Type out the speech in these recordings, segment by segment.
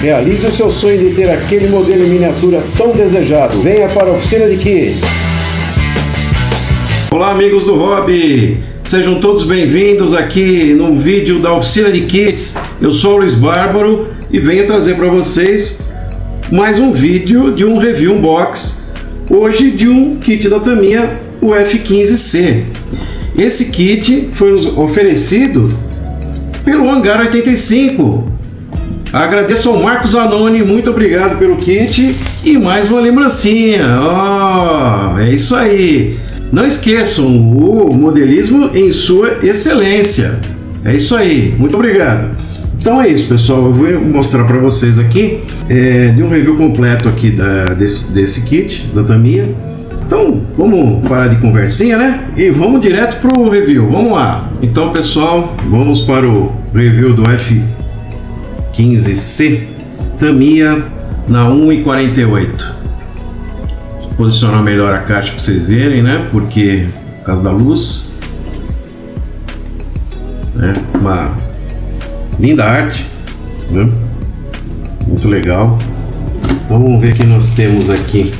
Realize o seu sonho de ter aquele modelo em miniatura tão desejado. Venha para a Oficina de Kits. Olá, amigos do hobby, sejam todos bem-vindos aqui no vídeo da Oficina de Kits. Eu sou o Luiz Bárbaro e venho trazer para vocês mais um vídeo de um review unbox, hoje de um kit da Tamiya, o F15C. Esse kit foi oferecido pelo Hangar 85. Agradeço ao Marcos Zanoni, muito obrigado pelo kit e mais uma lembrancinha. É isso aí. Não esqueçam, o modelismo em sua excelência. É isso aí, muito obrigado. Então é isso, pessoal, eu vou mostrar para vocês aqui de um review completo aqui desse kit da Tamiya. Então vamos parar de conversinha, né? E vamos direto para o review, vamos lá. Então, pessoal, vamos para o review do F15C Tamiya na 1,48. Posicionar melhor a caixa para vocês verem, né? Porque por causa da luz, né? Uma linda arte, né? Muito legal. Então vamos ver o que nós temos aqui.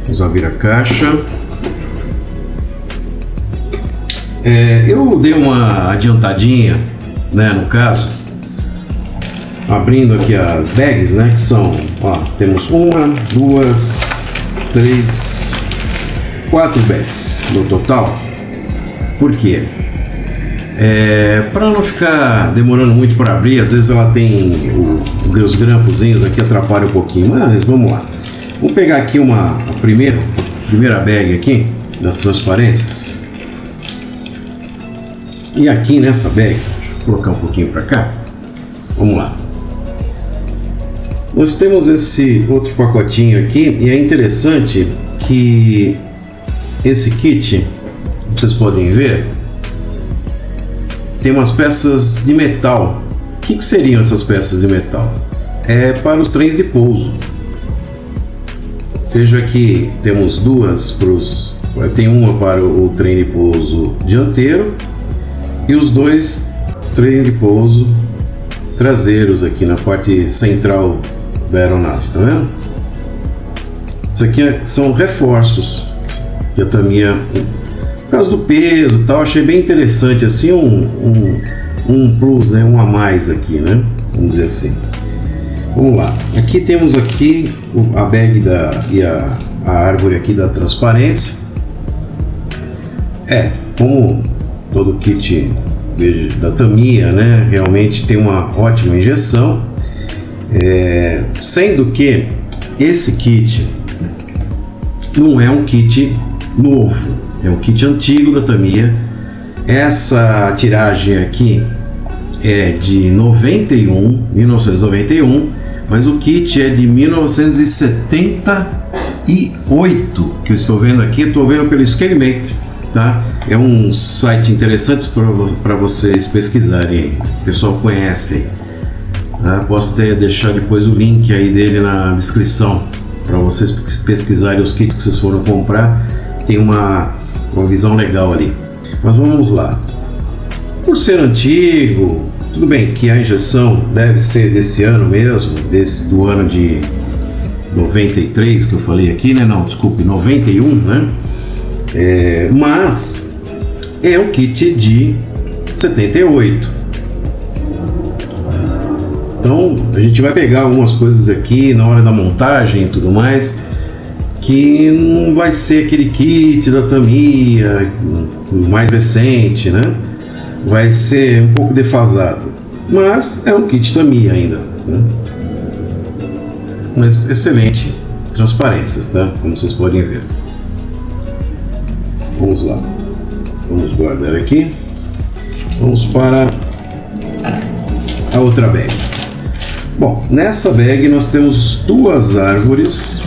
Vamos abrir a caixa. Eu dei uma adiantadinha, né? No caso, abrindo aqui as bags, né? Que são, temos 1, 2, 3, 4 bags no total. Por quê? Para não ficar demorando muito para abrir, às vezes ela tem os grampozinhos aqui, atrapalha um pouquinho, mas vamos lá. Vou pegar aqui a primeira bag aqui das transparências. E aqui nessa bag, deixa eu colocar um pouquinho para cá. Vamos lá. Nós temos esse outro pacotinho aqui e é interessante que esse kit, vocês podem ver, tem umas peças de metal. O que seriam essas peças de metal? É para os trens de pouso. Veja que temos duas tem uma para o trem de pouso dianteiro e os dois trens de pouso traseiros aqui na parte central da aeronave, tá vendo? Isso aqui são reforços que a Tamiya, por causa do peso e tal, achei bem interessante assim, um plus, né, um a mais aqui, né, vamos dizer assim. Vamos lá, aqui temos aqui a bag e a árvore aqui da transparência. Como todo kit da Tamiya, né, realmente tem uma ótima injeção, sendo que esse kit não é um kit novo, é um kit antigo da Tamiya. Essa tiragem aqui é de 1991, mas o kit é de 1978, que eu estou vendo aqui, estou vendo pelo ScaleMate, tá? É um site interessante para vocês pesquisarem, o pessoal conhece aí, tá? Posso até deixar depois o link aí dele na descrição, para vocês pesquisarem os kits que vocês foram comprar, tem uma visão legal ali. Mas vamos lá. Por ser antigo, tudo bem que a injeção deve ser desse ano mesmo, do ano de 93 que eu falei aqui, né? Não, desculpe, 91, né? Mas é um kit de 78. Então a gente vai pegar algumas coisas aqui na hora da montagem e tudo mais, que não vai ser aquele kit da Tamiya mais recente, né? Vai ser um pouco defasado, mas é um kit Tamiya ainda, né? Mas excelente transparências, tá? Como vocês podem ver. Vamos lá, vamos guardar aqui. Vamos para a outra bag. Bom, nessa bag nós temos duas árvores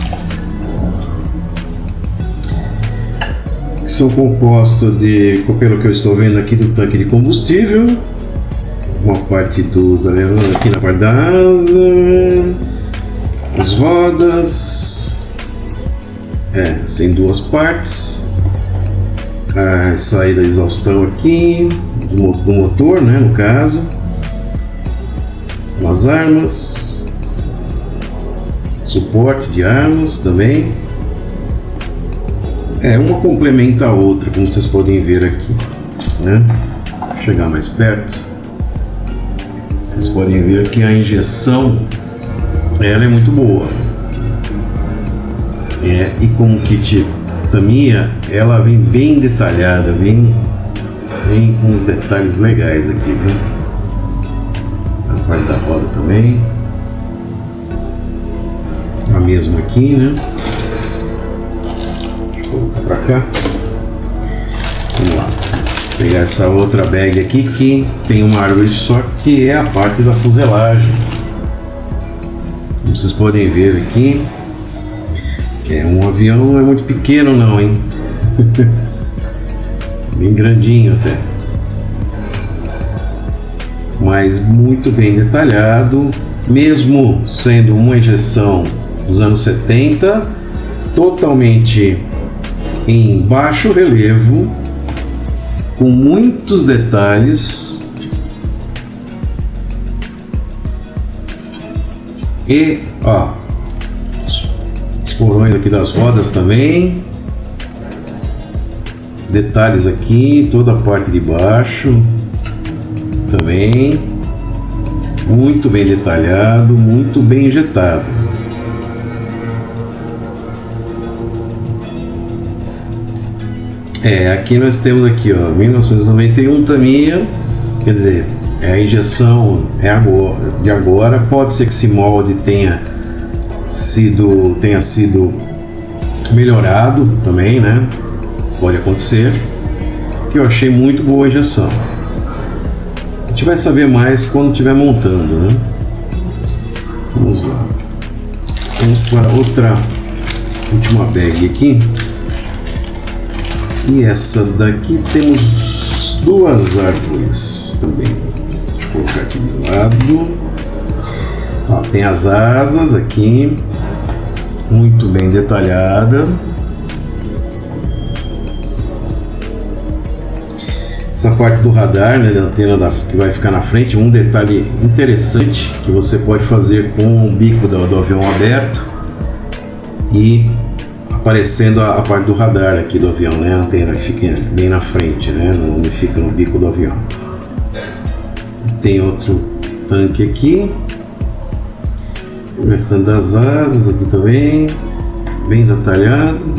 que são compostas pelo que eu estou vendo aqui, do tanque de combustível, uma parte dos alerones aqui na parte da asa, as rodas, tem duas partes, a saída da exaustão aqui do motor, né, no caso, As armas, suporte de armas também. Uma complementa a outra, como vocês podem ver aqui, né? Vou chegar mais perto. Vocês podem ver que a injeção, ela é muito boa. E como o kit Tamiya, ela vem bem detalhada, vem com uns detalhes legais aqui, viu? A parte da roda também. A mesma aqui, né? Deixa eu colocar pra cá. Vamos lá. Vou pegar essa outra bag aqui que tem uma árvore só, que é a parte da fuselagem. Como vocês podem ver aqui, um avião não é muito pequeno não, hein? Bem grandinho até. Mas muito bem detalhado, mesmo sendo uma injeção dos anos 70, totalmente em baixo relevo, com muitos detalhes e os porões aqui das rodas também, detalhes aqui, toda a parte de baixo também, muito bem detalhado, muito bem injetado. Aqui nós temos aqui, 1991 Tamiya, quer dizer, a injeção de agora, pode ser que esse molde tenha sido melhorado também, né? Pode acontecer, que eu achei muito boa a injeção. A gente vai saber mais quando estiver montando, né? Vamos lá. Vamos para outra última bag aqui. E essa daqui temos duas árvores também. Deixa eu colocar aqui do lado. Tem as asas aqui, muito bem detalhada. Essa parte do radar, né, da antena que vai ficar na frente, um detalhe interessante que você pode fazer com o bico do avião aberto e aparecendo a parte do radar aqui do avião, né, a antena que fica bem na frente, né, onde fica no bico do avião. Tem outro tanque aqui, o restante das asas aqui também, bem detalhado,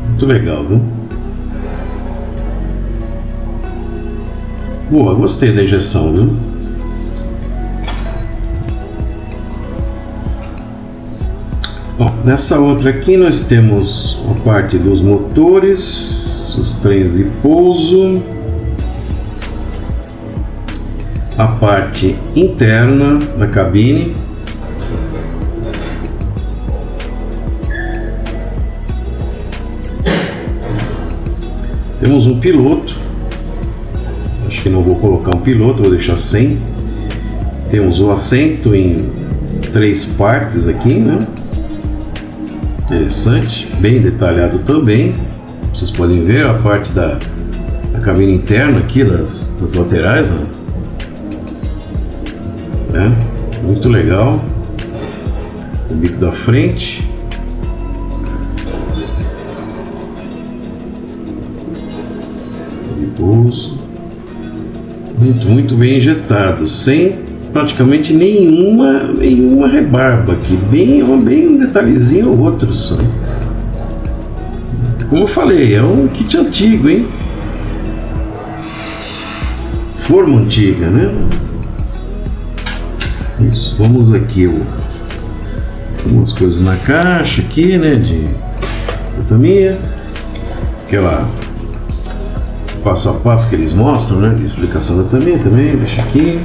muito legal, viu? Boa, gostei da injeção, viu? Bom, nessa outra aqui nós temos a parte dos motores, os trens de pouso, a parte interna da cabine, temos um piloto. Acho que não vou colocar um piloto, vou deixar sem. Temos o assento em 3 partes aqui, né? Interessante, bem detalhado também. Vocês podem ver a parte da cabine interna aqui, das laterais, né? Muito legal. O bico da frente. De pouso. Muito bem injetado, sem praticamente nenhuma rebarba aqui, bem um detalhezinho ou outro só. Como eu falei, é um kit antigo, hein? Forma antiga, né? Isso, vamos aqui, algumas coisas na caixa aqui, né? De Tamiya, aquela passo a passo que eles mostram, né, de explicação da Tamiya também, deixa aqui.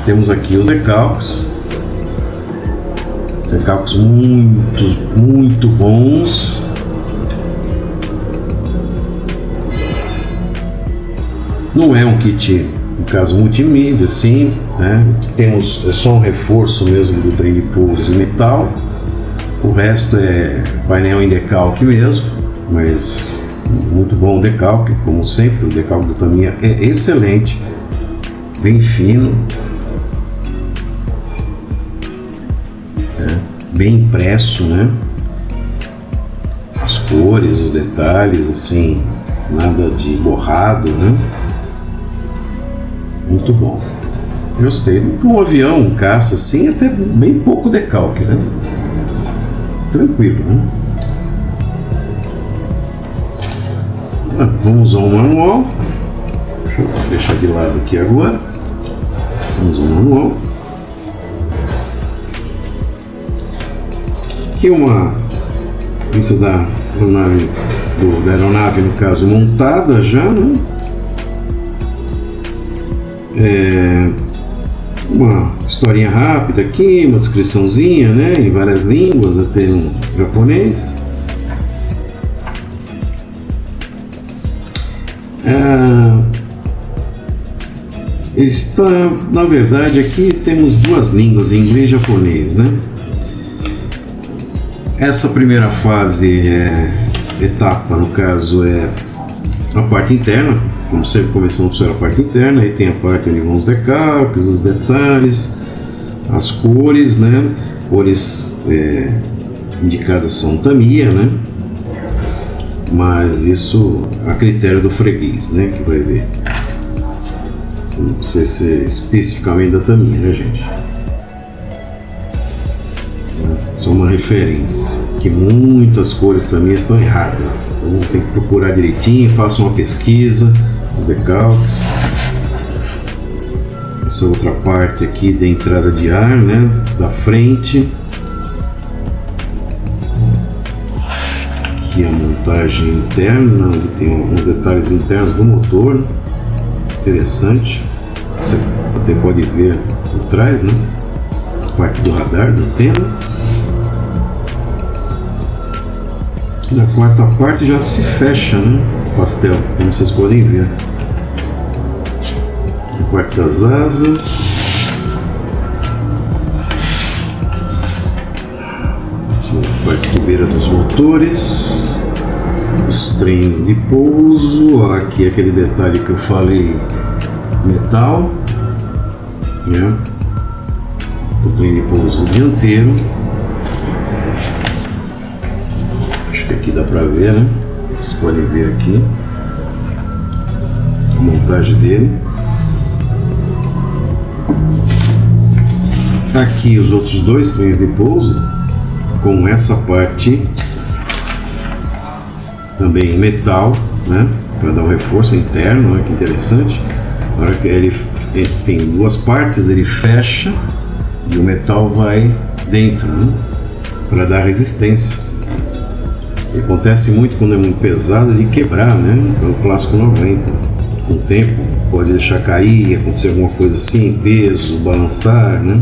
Temos aqui os decalques muito bons. Não é um kit, no caso, multimídia, assim, né? Temos só um reforço mesmo do trem de pouso de metal. O resto é painel em decalque mesmo, mas muito bom o decalque, como sempre. O decalque do Tamiya é excelente. bem fino, bem impresso, né? As cores, os detalhes, assim, nada de borrado, né? Muito bom. Gostei. Um avião, um caça assim, até bem pouco decalque, né? Tranquilo, né? Vamos ao manual. Deixa eu deixar de lado aqui agora. Vamos ao manual. Aqui uma lista da aeronave, no caso, montada já, né? Uma historinha rápida aqui, uma descriçãozinha, né? Em várias línguas, até no japonês. Na verdade, aqui temos duas línguas, inglês e japonês, né? Essa primeira fase, etapa, no caso, é a parte interna, como sempre começamos pela parte interna, aí tem a parte onde vão os decalques, os detalhes, as cores, né? Cores indicadas são Tamiya, né? Mas isso a critério do freguês, né? Que vai ver. Não precisa ser especificamente da Tamiya, né, gente? Só uma referência, que muitas cores também estão erradas, então tem que procurar direitinho, faça uma pesquisa, os decalques. Essa outra parte aqui da entrada de ar, né, da frente. Aqui a montagem interna, onde tem alguns detalhes internos do motor, interessante. Você até pode ver por trás, né, a parte do radar, da antena. Na quarta parte já se fecha, né, o pastel, como vocês podem ver. A parte das asas, a parte tubeira dos motores, os trens de pouso. Aqui aquele detalhe que eu falei, metal, né? O trem de pouso dianteiro. Aqui dá pra ver, né? Vocês podem ver aqui a montagem dele. Aqui os outros dois trens de pouso com essa parte também em metal, né? Para dar um reforço interno, né? Que interessante. Na hora que ele tem duas partes, ele fecha e o metal vai dentro, né? Para dar resistência. E acontece muito quando é muito pesado de quebrar, né? O plástico não aguenta. Com o tempo pode deixar cair, acontecer alguma coisa assim, peso, balançar, né?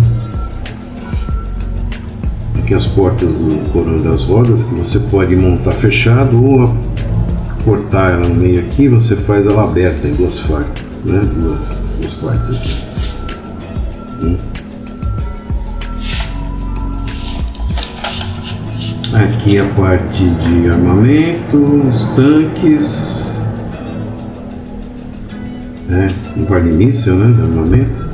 Aqui as portas do corão das rodas, que você pode montar fechado ou cortar ela no meio aqui, você faz ela aberta em duas partes, né? Duas partes aqui. Aqui a parte de armamento, os tanques, um par de míssil, né, de armamento.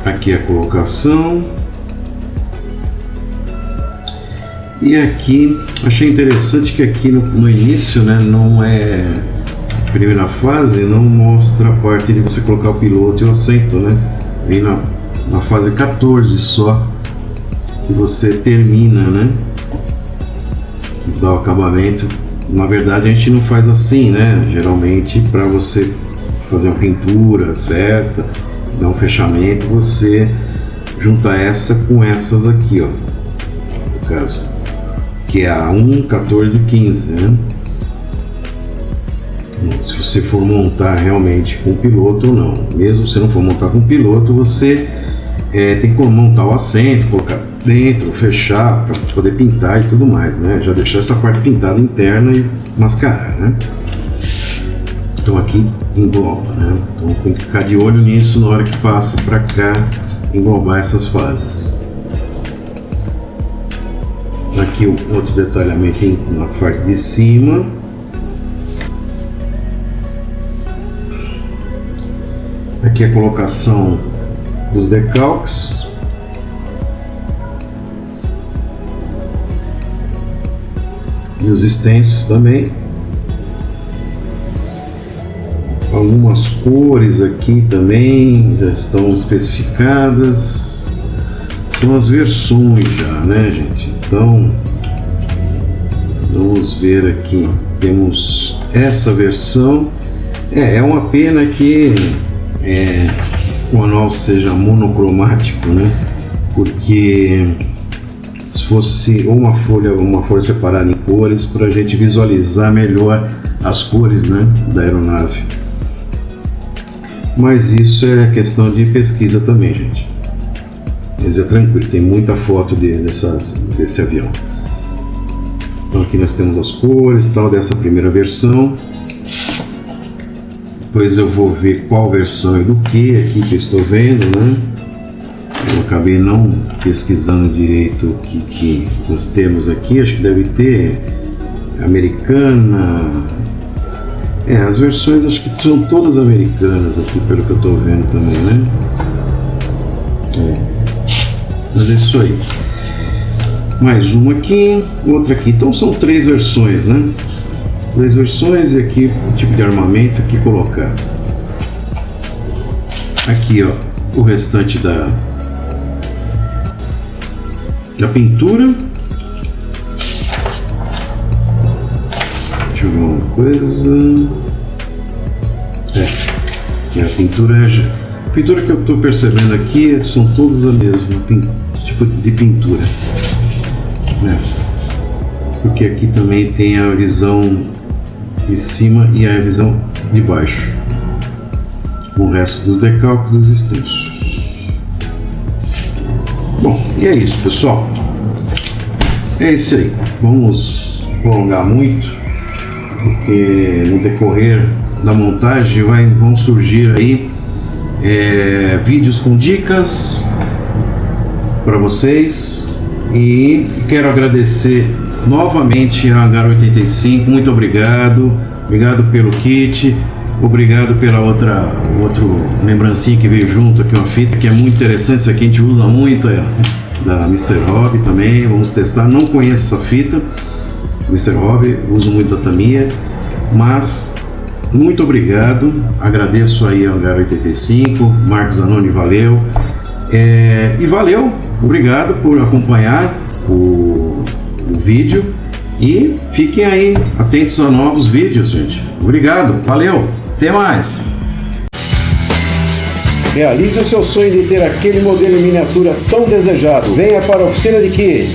Aqui a colocação. E aqui, achei interessante que aqui no início, né, não é primeira fase, não mostra a parte de você colocar o piloto e o assento, né, vem na fase 14 só que você termina, né, dá o acabamento. Na verdade a gente não faz assim, né, geralmente para você fazer uma pintura certa, dar um fechamento, você junta essa com essas aqui, ó, no caso, que é a 1, 14 e 15, né? Se você for montar realmente com piloto ou não, mesmo se não for montar com piloto, você tem que montar o assento, colocar dentro, fechar para poder pintar e tudo mais, né? Já deixar essa parte pintada interna e mascarar, né? Então aqui engloba, né? Então tem que ficar de olho nisso na hora que passa para cá, englobar essas fases. Aqui outro detalhamento na parte de cima. Aqui a colocação dos decalques. E os extensos também. Algumas cores aqui também já estão especificadas. São as versões já, né, gente? Então, vamos ver aqui. Temos essa versão. É uma pena que o manual seja monocromático, né? Porque se fosse uma folha separada em cores, para a gente visualizar melhor as cores, né, da aeronave. Mas isso é questão de pesquisa também, gente. Mas é tranquilo, tem muita foto desse avião. Então aqui nós temos as cores tal dessa primeira versão. Depois eu vou ver qual versão e do que aqui que eu estou vendo, né? Eu acabei não pesquisando direito o que nós temos aqui. Acho que deve ter americana. As versões acho que são todas americanas aqui, pelo que eu estou vendo também, né? Mas é isso aí. Mais uma aqui, outra aqui. Então são 3 versões, né? 3 versões e aqui o tipo de armamento que colocar. Aqui, ó, o restante da pintura. Deixa eu ver uma coisa. A pintura que eu estou percebendo aqui são todas a mesma tipo de pintura, né? Porque aqui também tem a visão de cima e a visão de baixo, com o resto dos decalques dos extensos. Bom, e é isso, pessoal. É isso aí. Vamos prolongar muito, porque no decorrer da montagem vão surgir aí vídeos com dicas para vocês, e quero agradecer novamente a Hangar 85. Muito obrigado pelo kit, obrigado pela outra lembrancinha que veio junto aqui, uma fita que é muito interessante. Isso aqui a gente usa muito, da Mr. Hobby também. Vamos testar. Não conheço essa fita Mr. Hobby, uso muito da Tamiya, mas muito obrigado, agradeço aí ao Hangar 85, Marcos Zanoni, valeu. E valeu, obrigado por acompanhar o vídeo, e fiquem aí atentos a novos vídeos, gente. Obrigado, valeu, até mais. Realize o seu sonho de ter aquele modelo em miniatura tão desejado. Venha para a Oficina de Kids.